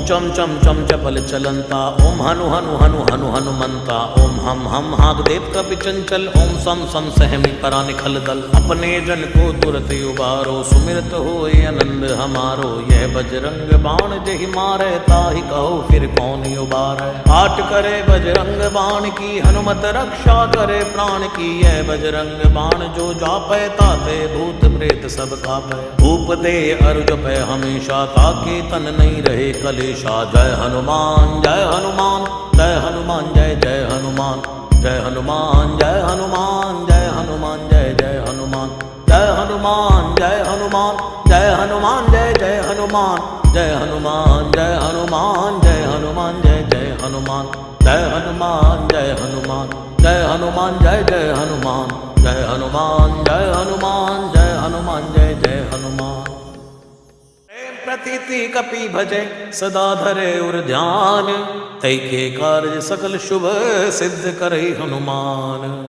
चम चम चम चपल चलंता, ओम हनु हनु हनु हनु हनुमंता, ओम हम हागदेव कपि चंचल, ओम सम सम सहमी परा निखल दल। अपने जन को तुरत उबारो, सुमिरत होए आनंद हमारो। यह बजरंग बाण जहि मारे, ताहि कहो फिर कौन उबारे। पाठ करे बजरंग बाण की, हनुमत रक्षा करे प्राण की। यह बजरंग बाण जो जापै, ताते भूत प्रेत सब कापै। धूप दे अरु जपै हमेशा, ताके तन नहीं रहे कलेशा। जय हनुमान जय हनुमान, जय हनुमान जय जय हनुमान। जय हनुमान जय हनुमान, जय हनुमान जय जय हनुमान। जय हनुमान जय हनुमान, जय हनुमान जय जय हनुमान। जय हनुमान जय हनुमान, जय हनुमान जय जय हनुमान। जय हनुमान जय हनुमान, जय हनुमान जय जय हनुमान। जय हनुमान जय हनुमान, जय हनुमान जय जय हनुमान। प्रतीति कपि भजे, सदा धरे उर ध्यान। तै के कार्य सकल शुभ, सिद्ध करे हनुमान।